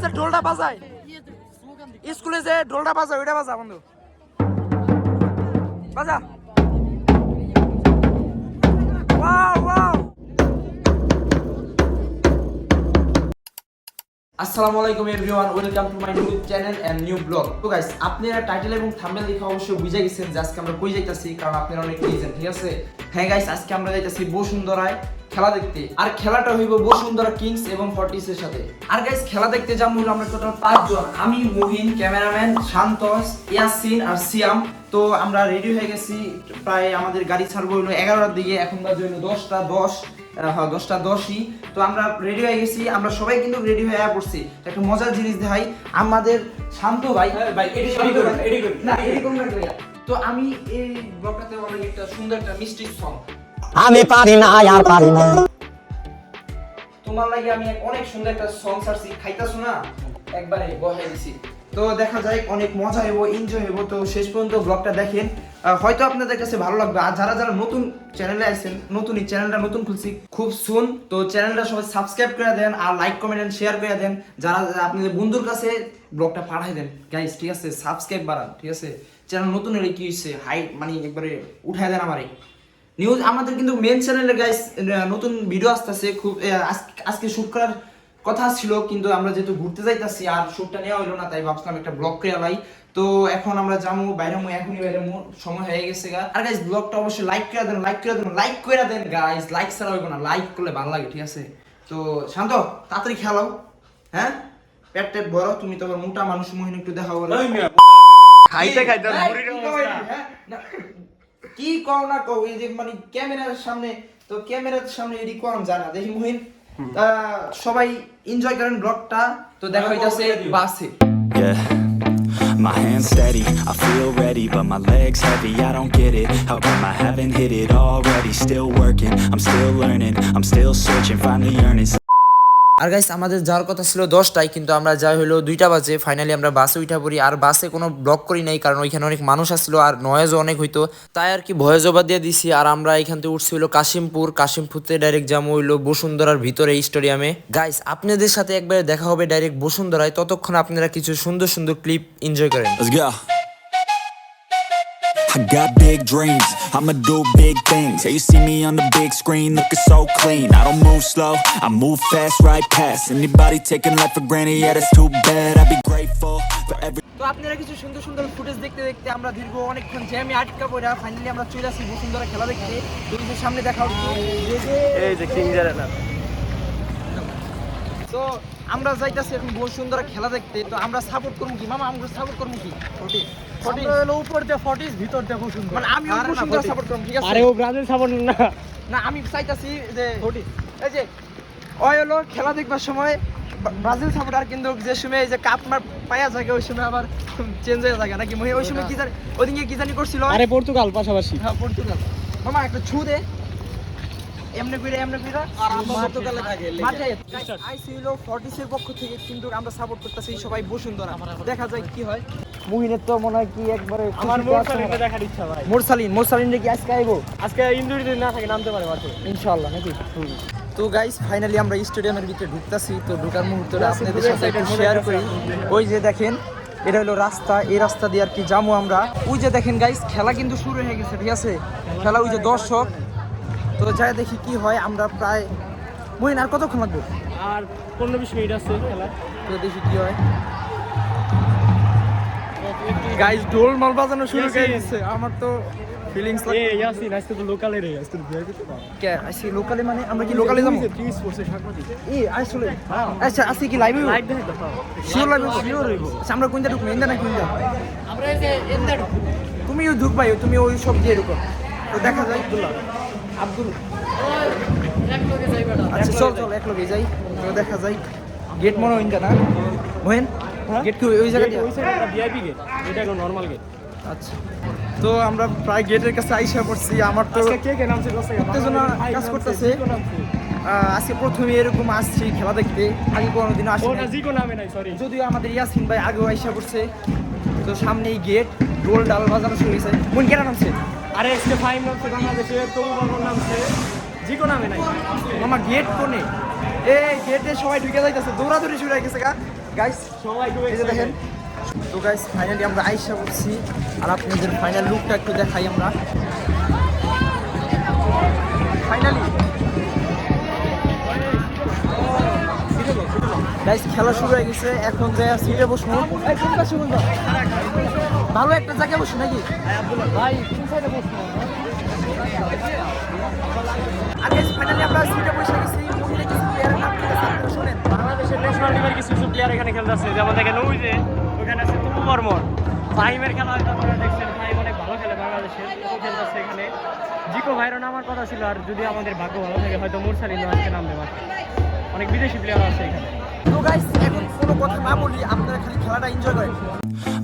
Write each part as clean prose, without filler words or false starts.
যে ঢোলটা বাজায়, স্কুলে যে ঢোলটা বাজায় ওইটা বাজা বন্ধু, বাজা। Wow wow. আসসালামু আলাইকুম everyone, welcome to my new channel and new blog. তো গাইস, আপনারা টাইটেল এবং থাম্বনেল দেখে অবশ্যই বুঝে গেছেন যে আজকে আমরা কই যাইতাছি, কারণ আপনারা অনেক বুঝেন, ঠিক আছে? হ্যাঁ গাইস, আজকে আমরা যাইতাছি বসুন্ধরায় খেলা দেখতে, আর খেলাটা হইব বসুন্ধরা কিংস এবং ফর্টিস এর সাথে। আর গাইস, খেলা দেখতে যাবো হলো আমরা টোটাল 5 জন, আমি, মুহিন, ক্যামেরাম্যান সন্তোষ, ইয়াসিন আর সিয়াম। তো আমরা রেডি হয়ে গেছি, প্রায় আমাদের গাড়ি ছাড়বো হলো 11টার দিকে, এখন বাজে হলো 10টা 10। হ্যাঁ 10টা 10ই। তো আমরা রেডি হয়ে গেছি, আমরা সবাই কিন্তু রেডি হয়ে পড়ছি। একটা মজার জিনিস দেখাই, আমাদের শান্ত ভাই তো আমি এই ব্লগটাতে অনেক একটা সুন্দর একটা মিষ্টি সং আমি পারি না আর পারি না, তোমার লাগে আমি অনেক সুন্দর একটা সং সারছি, খাইতাছো না একবারে বহাই দিছি। তো দেখা যায় অনেক মজা হইব, এনজয় হইব। তো শেষ পর্যন্ত ব্লগটা দেখেন, হয়তো আপনাদের কাছে ভালো লাগবে। আর যারা যারা নতুন চ্যানেলে আসছেন, নতুন এই চ্যানেলটা নতুন খুলছি খুব সুন, তো চ্যানেলটা সবাই সাবস্ক্রাইব করে দেন আর লাইক কমেন্ট এন্ড শেয়ার করে দেন। যারা আপনাদের বন্ধুর কাছে ব্লগটা পাঠাই দেন গাইস, ঠিক আছে? সাবস্ক্রাইব বাড়ান, ঠিক আছে? চ্যানেল নতুন হলে কি হচ্ছে, হাই মানে একবারে উঠায় দেন আমারে নিউজ। আমাদের কিন্তু মেন চ্যানেলে গাইস নতুন ভিডিও আসতেছে, খুব আজকে শুট করার কথা ছিল, কিন্তু আমরা যেহেতু ঘুরতে যাইতাছি আর শুটটা নেওয়া হলো না, তাই ভাবছিলাম একটা ব্লগ করে লাই। তো এখন আমরা যাবো বাইরে, এখনই বাইরে সময় হয়ে গেছে গা। আর গাইস, ব্লগটা অবশ্যই লাইক করে দেন, লাইক করে দেন, লাইক করে দেন গাইস। লাইক ছাড়া হইব না, লাইক করলে ভালো লাগে, ঠিক আছে? তো শান্ত, তাড়াতাড়ি খেলাও, হ্যাঁ? পেট টেট বড়, তুমি তো মোটা মানুষ, মহিন একটু দেখাও বলে খাইতে খাইতে কি কও না কও, এই যে মানে ক্যামেরার সামনে, তো ক্যামেরার সামনে এডি কম জানা দেখি মুহিন। সবাই এনজয় করেন ব্লগটা। তো দেখা হইতাছে বাসে। Yeah, my hands steady, I feel ready, but my legs heavy, I don't get it. How come I haven't hit it already? Still working, I'm still learning, I'm still searching, finally earning. R guys, আমাদের যাওয়ার কথা ছিল 10টায়, কিন্তু আমরা যাই হলো 2টা বাজে। ফাইনালি আমরা বাসে উঠা পড়ি, আর বাসে কোনো ব্লগ করি নাই, কারণ ওইখানে অনেক মানুষ আসছিল আর নয়েজও অনেক হইতো, তাই আর কি ভয়েস ওভার দিয়ে দিছি। আর আমরা এখান থেকে উঠছি হলো কাশিমপুরতে ডাইরেক্ট যাবো হইলো বসুন্ধরার ভিতরে স্টেডিয়ামে। গাইস, আপনাদের সাথে একবারে দেখা হবে ডাইরেক্ট বসুন্ধরায়, ততক্ষণ আপনারা কিছু সুন্দর সুন্দর ক্লিপ এনজয় করেন। Let's go. I got big dreams, I'ma do big things. Yeah, you see me on the big screen looking so clean. I don't move slow, I move fast, right past anybody taking life for granted. Yeah, that's too bad. I'd be grateful for every. তো আপনারা কিছু সুন্দর সুন্দর footage দেখতে দেখতে আমরা দীর্ঘ অনেকক্ষণ জ্যামে আটকা পড়ে ফাইনালি আমরা চলে আসি বসুন্ধরা খেলা দেখতে। তো সামনে দেখা হচ্ছে এই যে কিংজার না। তো আমরা যাইতাছি এখন বসুন্ধরা খেলা দেখতে। তো আমরা সাপোর্ট করব কি মামা? আমরা সাপোর্ট করব কি? 40 হলো উপর দিয়ে 40 ভিতর দিয়ে বসুন্ধরা, মানে আমি বসুন্ধরা সাপোর্ট করব, ঠিক আছে? আরে ও ব্রাজিল সাপোর্ট না, না আমি চাইতাছি যে 40 এই যে ওই হলো খেলা দেখবার সময় ব্রাজিল সাপোর্টার, কিন্তু যে সময় এই যে কাপ মার পায়া যায় ওই সময় আবার চেঞ্জ হয়ে যায় নাকি? ওই সময় কি জানি ওদিকে কি জানি করছিল। আরে পর্তুগাল পাশাপাশি। হ্যাঁ পর্তুগাল। মামা একটা ছু দে, এমনি করে আর আমরা পর্তুগালে থাকে মাঠে আইসিল 40 এর পক্ষ থেকে, কিন্তু আমরা সাপোর্ট করতেছি সবাই বসুন্ধরা। দেখা যায় কি হয়। মুহিনের তো মনে হয় কি একবারে আমার মোরসালিনকে দেখার ইচ্ছা ভাই। মোরসালিন কি আজকে আইবো? আজকে ইনজুরি যদি না থাকে নামতে পারে মাঠে ইনশাআল্লাহ নাকি? তো গাইস, ফাইনালি আমরা স্টেডিয়ামের ভিতরে ঢুকতাছি। তো ঢোকার মুহূর্তটা আপনাদের সাথে একটু শেয়ার করি। ওই যে দেখেন, এটা হলো রাস্তা, এই রাস্তা দিয়ে আর কি যাবো আমরা। ওই যে দেখেন গাইস, খেলা কিন্তু শুরু হয়ে গেছে, ঠিক আছে? খেলা ওই যে দর্শক, তো যাই দেখি কি হয়। আমরা প্রায় মহিন আর কতক্ষণ লাগবে? আর 15-20 মিনিট আছে খেলা। তো দেখি কি হয়। গাইস, ঢোল মাল বাজানো শুরু করে দিয়েছে। আমার তো ফিলিংস লাগে। এই ইয়াসিন আজকে তো লোকালে রে, আজকে তো ভিআইপি তো না। কে আইছি লোকালে? মানে আমরা কি লোকালে যাবো? 30 স্পোর্টসে সাংবাদিক। এই আসলে আচ্ছা আজকে কি লাইভ হইব? লাইভ দেখে তো শিওর লাইভ হইব। আচ্ছা আমরা কোনটা ঢুকবো, ইন্দা না কোনটা? আমরা এই যে এন্ডা তুমি ঢুক ভাই, তুমি ওই সব দিয়ে ঢুকো। তো দেখা যায় আব্দুল এক লগে যাই বেটা। আচ্ছা চল এক লগে যাই। তো দেখা যায় গেট মনে হয় না মোহেন, গেট কি ওই জায়গায়? ওই সাইডটা ভিআইপি গেট, এটা হলো নরমাল গেট। আচ্ছা, তো আমরা প্রায় গেটের কাছে আইসা পড়ছি। আমার তো কে নামছে দশে উত্তেজনা কাজ করতেছে। আজকে প্রথমে এরকম আসছি খেলা দেখতে, আগে কোনোদিন আসি না। জিকো নামে নাই, সরি। যদিও আমাদের ইয়াসিন ভাই আগেও আইসা পড়ছে। তো সামনেই গেট, রোল ডাল বাজানো শুরু হয়েছে। মন কেনা নামছে? আরে এসকে ফাইম নামছে বাংলাদেশে, তবু বর্মন নামছে, জিকো নামে নাই। মামা গেট কোনে? এই গেটে সবাই ঢুকে যাইতেছে, দৌড়াদৌড়ি শুরু হয়ে গেছে গা। গাইস সবাই খুব এই যে দেখেন, তো গাইস ফাইনালি আমরা আইসা করছি, আর আপনাদের ফাইনাল লুকটা একটু দেখাই আমরা। ফাইনালি গাইস খেলা শুরু হয়ে গেছে, এখন যে সিটে বসবো। এই কোন পাশে বসবো? ভালো একটা জায়গায় বসো নাকি ভাই কোন সাইডে বসবো? আর গাইস ফাইনালি আমরা সিটে বসে গেছি। মহিলা কিছু প্লেয়ারের নাম কি আছে আপনারা শুনেন? বাংলাদেশের ন্যাশনাল টিমের কিছু কিছু প্লেয়ার এখানে খেলতে আসছে, যেমন দেখেন ওই যে ওখানে আছে তপু বর্মন। ফাহিমের খেলা হয়তো আপনারা দেখছেন, ফাহিম অনেক ভালো খেলে বাংলাদেশের, ও খেলতে আসছে এখানে। জিকো ভাইরও নামার কথা ছিল, আর যদি আমাদের ভাগ্য ভালো থাকে হয়তো মুরসালিনও আজকে নামবে মাঠে। অনেক বিদেশি প্লেয়ার আছে এখানে। তো গাইস এখন কোনো কথা না বলি, আপনারা খালি খেলাটা এনজয় করেন।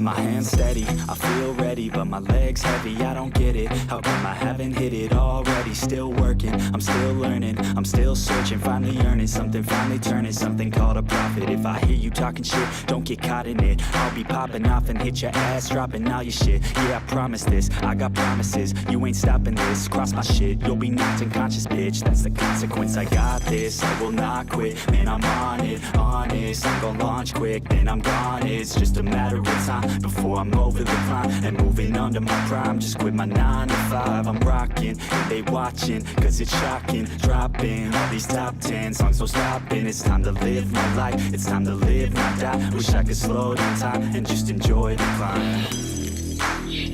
My hands steady, I feel ready, but my legs heavy, I don't get it. How come I haven't hit it already? Still working, I'm still learning, I'm still searching, finally earning something, finally turning something called a profit. If I hear you talking shit, don't get caught in it. I'll be popping off and hit your ass, dropping all your shit. Yeah, I promise this, I got promises, you ain't stopping this. Cross my shit, you'll be knocked unconscious, bitch. That's the consequence, I got this, I will not quit. Man, I'm on it, honest, I'm gon' launch quick, then I'm gone. It's just a matter of time before I'm over the climb and moving under my prime. Just quit my 9 to 5, I'm rocking, and they watching, cause it's shocking. Dropping all these top 10 songs, no stopping. It's time to live my life, it's time to live, not die. Wish I could slow down time and just enjoy the climb.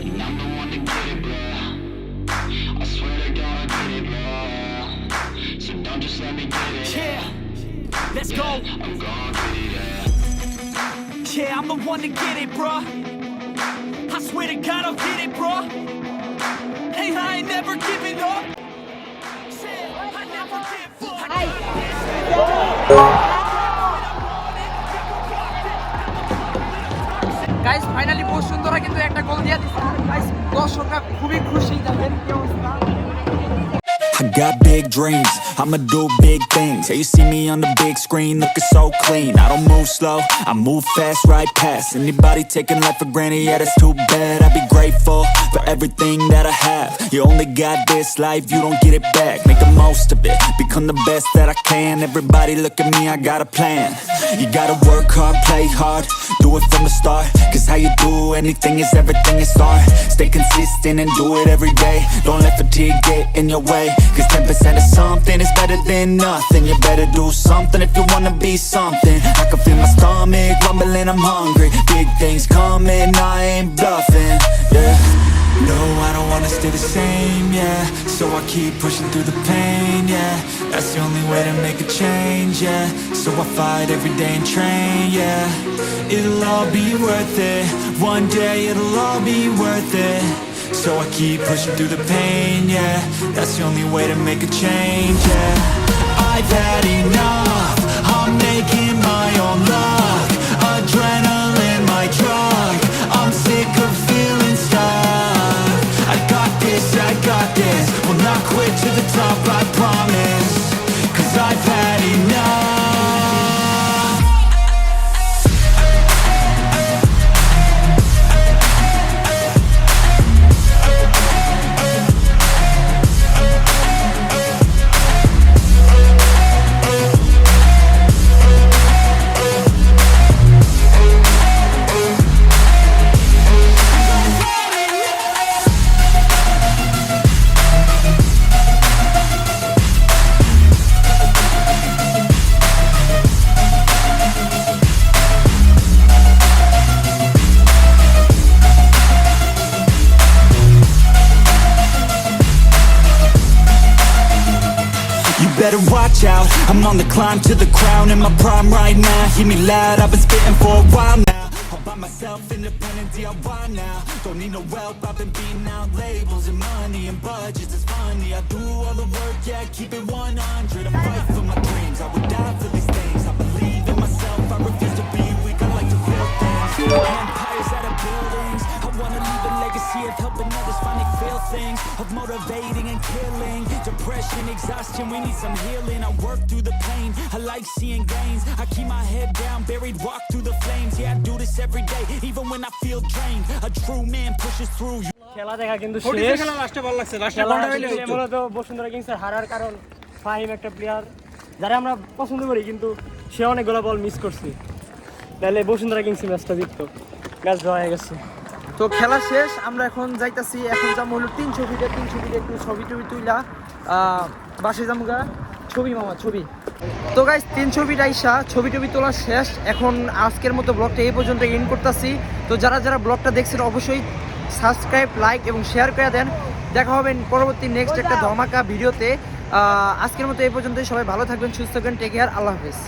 And I'm the one to get it, bro. I swear to God I get it, bro. So don't just let me get it. Yeah, let's go. I'm gonna get it, yeah. Yeah, I'm the one to get it, bruh. I swear to God I'll get it, bruh. Hey, I ain't never giving up. Yeah, I never give up. Guys finally Bashundhara কিন্তু একটা গোল দিয়ে দিচ্ছে। Guys দর্শকরা খুবই খুশি, দেখেন কি অবস্থা। I got big dreams, I'ma do big things. Yeah, you see me on the big screen looking so clean. I don't move slow, I move fast, right past anybody taking life for granted, yeah, that's too bad. I'd be grateful for everything that I have. You only got this life, you don't get it back. Make the most of it, become the best that I can. Everybody look at me, I got a plan. You gotta work hard, play hard, do it from the start. Cause how you do anything is everything is art. Stay consistent and do it every day. Don't let fatigue get in your way. Cause 10% of something is better than nothing. You better do something if you wanna be something. I can feel my stomach rumbling, I'm hungry. Big things coming, I ain't bluffing, yeah. No, I don't wanna stay the same, yeah. So I keep pushing through the pain, yeah. That's the only way to make a change, yeah. So I fight every day and train, yeah. It'll all be worth it. One day it'll all be worth it. So I keep pushing through the pain, yeah. That's the only way to make a change, yeah. I've had enough, I'm making my own luck. Adrenaline, my drug, I'm sick of feeling stuck. I got this, will not quit to the top, I promise. Cause I've had enough. Better watch out, I'm on the climb to the crown. In my prime right now, hear me loud, I've been spitting for a while now. All by myself, independent DIY now. Don't need no help, I've been beating out labels and money and budgets, it's funny. I do all the work, yeah, keep it 100. I'm fighting for my dreams, I would die for these things. I believe in myself, I refuse to be weak, I like to feel things. Empires out of buildings, I wanna leave a legacy of helping others finally feel things. Of motivating and killing, depression, exhaustion, we need some healing. I work through the pain, I like seeing gains. I keep my head down, buried, walk through the flames. Yeah, I do this every day, even when I feel drained. A true man pushes through. খেলা দেখা কিন্তু ওটিতে শেষ। খেলা লাস্টে ভালো লাগছে, লাস্টে খেলা কোনটা হইলে আসলে হতো? মূলত বসুন্ধরা কিংসের হারার কারণ ফাহিম একটা প্লেয়ার যারা আমরা পছন্দ করি, কিন্তু সে অনেকগুলো বল মিস করছে। নাহলে বসুন্ধরা কিংসি ম্যাচটা জিততো। ম্যাচ ড্র হয়ে গেছে। তো খেলা শেষ, আমরা এখন যাইতাছি, এখন যাবো হলো 300 ফিটে একটু ছবি টবি তুইলা বাসে যামুগা ছবি মামা ছবি। তো গাইস 300 ফিট আইসা ছবি টবি তোলা শেষ, এখন আজকের মতো ব্লগটা এই পর্যন্ত এন্ড করতেছি। তো যারা যারা ব্লগটা দেখছেন অবশ্যই সাবস্ক্রাইব, লাইক এবং শেয়ার করে দেন। দেখা হবে পরবর্তী নেক্সট একটা ধমাকা ভিডিওতে। আজকের মতো এই পর্যন্তই, সবাই ভালো থাকবেন, সুস্থ থাকবেন, টেক কেয়ার, আল্লাহ হাফেজ।